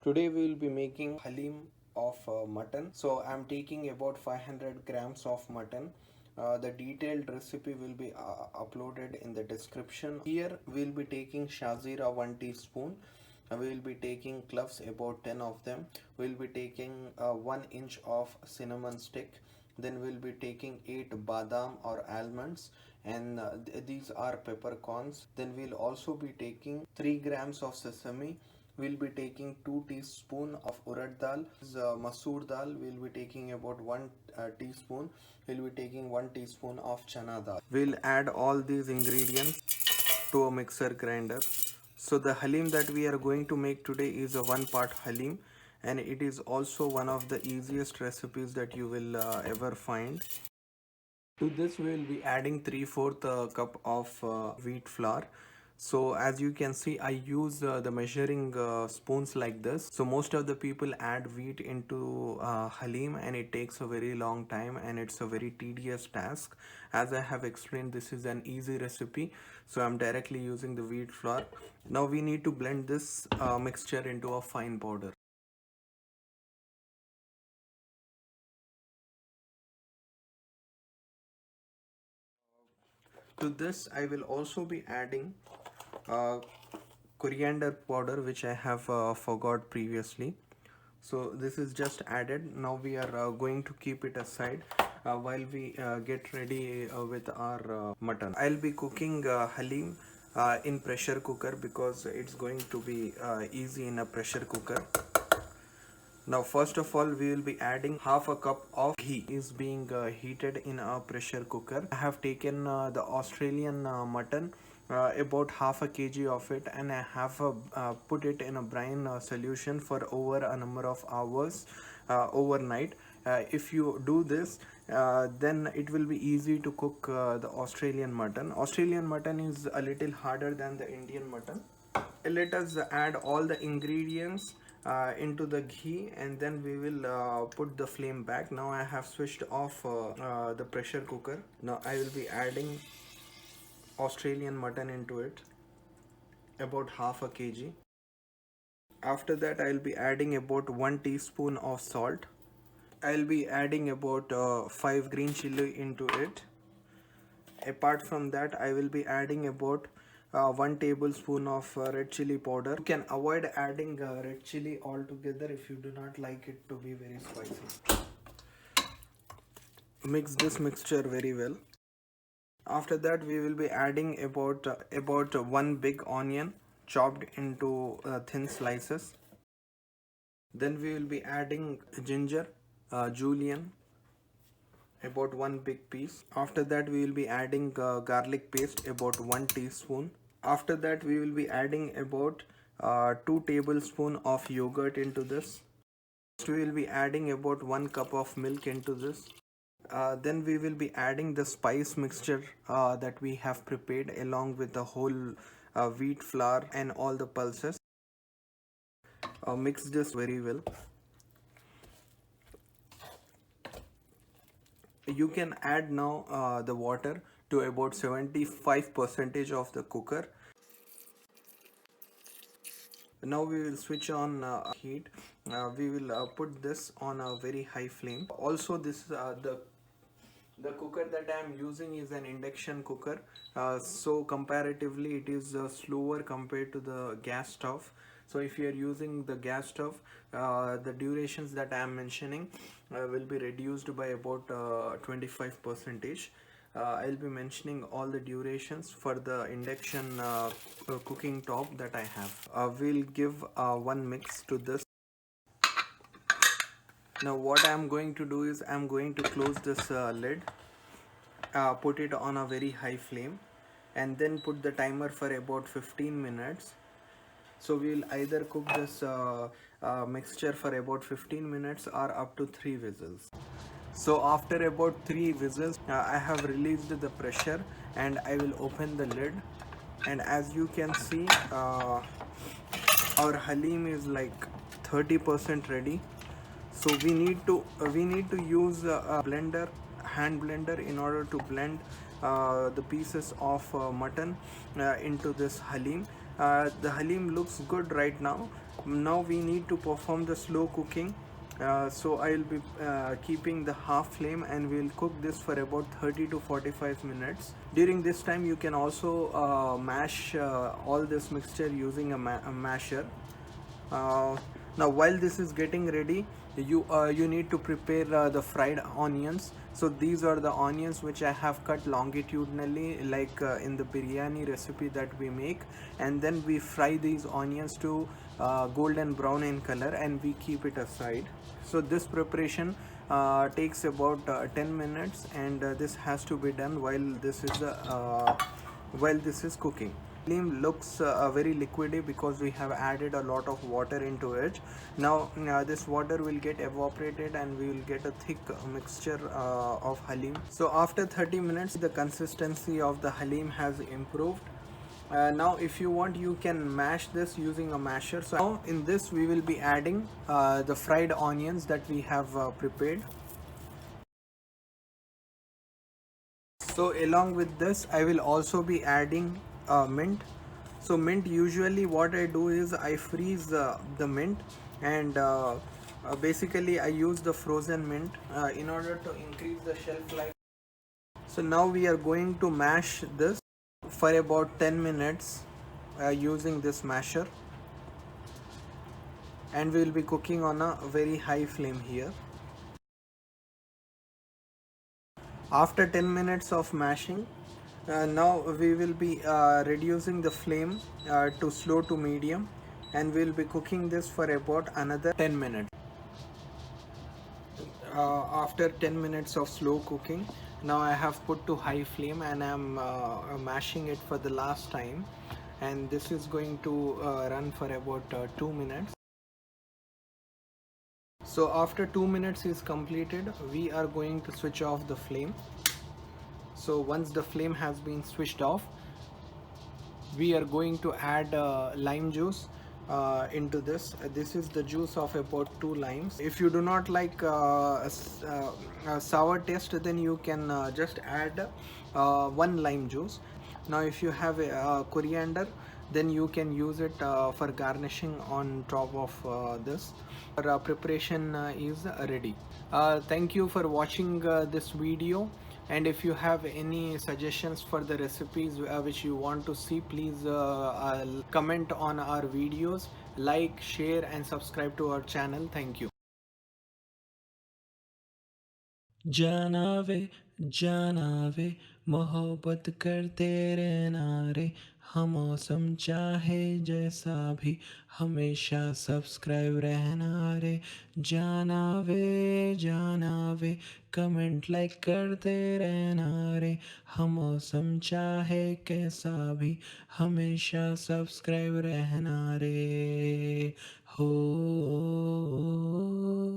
Today we will be making Haleem of mutton. So I'm taking about 500 grams of mutton. The detailed recipe will be uploaded in the description. Here we'll be taking Shahzeera 1 teaspoon. We will be taking cloves, about 10 of them. We'll be taking 1 inch of cinnamon stick. Then we'll be taking 8 badam or almonds, and these are peppercorns. Then we'll also be taking 3 grams of sesame. We'll be taking 2 teaspoon of Urid dal. Masoor dal, we'll be taking about 1 teaspoon. We'll be taking 1 teaspoon of Chana dal. We'll add all these ingredients to a mixer grinder. So the Haleem that we are going to make today is a 1 part Haleem, and it is also one of the easiest recipes that you will ever find. To this we will be adding 3/4 cup of wheat flour. So as you can see, I use the measuring spoons like this. So most of the people add wheat into Haleem, and it takes a very long time and it's a very tedious task. As I have explained, this is an easy recipe, so I'm directly using the wheat flour. Now we need to blend this mixture into a fine powder. To this I will also be adding uh, coriander powder, which I have forgot previously. So this is just added. Now we are going to keep it aside while we get ready with our mutton. I'll be cooking Haleem in pressure cooker because it's going to be easy in a pressure cooker. Now first of all, we will be adding half a cup of ghee. Is being heated in a pressure cooker. I have taken the Australian mutton, about half a kg of it, and I have put it in a brine solution for over a number of hours overnight. If you do this, then it will be easy to cook the Australian mutton. Australian mutton is a little harder than the Indian mutton. Let us add all the ingredients into the ghee, and then we will put the flame back. Now I have switched off the pressure cooker. Now I will be adding Australian mutton into it, about half a kg. After that I will be adding about 1 teaspoon of salt. I will be adding about 5 green chilli into it. Apart from that, I will be adding about 1 tablespoon of red chili powder. You can avoid adding red chili altogether if you do not like it to be very spicy. Mix this mixture very well. After that, we will be adding about 1 big onion chopped into thin slices. Then we will be adding ginger, julienne, about 1 big piece. After that we will be adding garlic paste, about 1 teaspoon. After that we will be adding about 2 tablespoon of yogurt into this. Next we will be adding about 1 cup of milk into this. Then we will be adding the spice mixture that we have prepared along with the whole wheat flour and all the pulses. Mix this very well. You can add now the water to about 75% of the cooker. Now we will switch on heat. We will put this on a very high flame. Also, this the cooker that I am using is an induction cooker, so comparatively it is slower compared to the gas stove. So if you are using the gas stove, the durations that I am mentioning will be reduced by about 25%. I'll be mentioning all the durations for the induction cooking top that I have. We'll give one mix to this. Now what I am going to do is I am going to close this lid, put it on a very high flame, and then put the timer for about 15 minutes. So we will either cook this mixture for about 15 minutes or up to 3 whistles. So after about 3 whistles, I have released the pressure and I will open the lid, and as you can see, our Haleem is like 30% ready. So we need to use a blender, hand blender, in order to blend the pieces of mutton into this Haleem. The halim looks good right now. Now we need to perform the slow cooking. So I'll be keeping the half flame and we'll cook this for about 30 to 45 minutes. During this time you can also mash all this mixture using a masher. uh, Now while this is getting ready, you need to prepare the fried onions. So these are the onions which I have cut longitudinally, like in the biryani recipe that we make, and then we fry these onions to golden brown in color and we keep it aside. So this preparation takes about 10 minutes, and this has to be done while this is cooking. Haleem looks very liquidy because we have added a lot of water into it. Now this water will get evaporated and we will get a thick mixture of halim. So after 30 minutes the consistency of the halim has improved. Now if you want, you can mash this using a masher. So now in this we will be adding the fried onions that we have prepared. So along with this I will also be adding mint. So mint, usually what I do is I freeze the mint, and basically I use the frozen mint in order to increase the shelf life. So now we are going to mash this for about 10 minutes using this masher, and we will be cooking on a very high flame here. After 10 minutes of mashing, now we will be reducing the flame to slow to medium, and we will be cooking this for about another 10 minutes. After 10 minutes of slow cooking, now I have put to high flame and I'm mashing it for the last time, and this is going to run for about 2 minutes. So after 2 minutes is completed, we are going to switch off the flame. So once the flame has been switched off, we are going to add lime juice into this. This is the juice of about 2 limes. If you do not like a sour taste, then you can just add 1 lime juice. Now if you have a coriander, then you can use it for garnishing on top of this. Our preparation is ready. Thank you for watching this video, and if you have any suggestions for the recipes which you want to see, please comment on our videos, like, share and subscribe to our channel. Thank you. जाना वे जाना वे मोहब्बत करते रहना रे हम मौसम चाहे जैसा भी हमेशा सब्सक्राइब रहना रे जाना वे कमेंट लाइक करते रहना रे हम मौसम चाहे कैसा भी हमेशा सब्सक्राइब रहना रे हो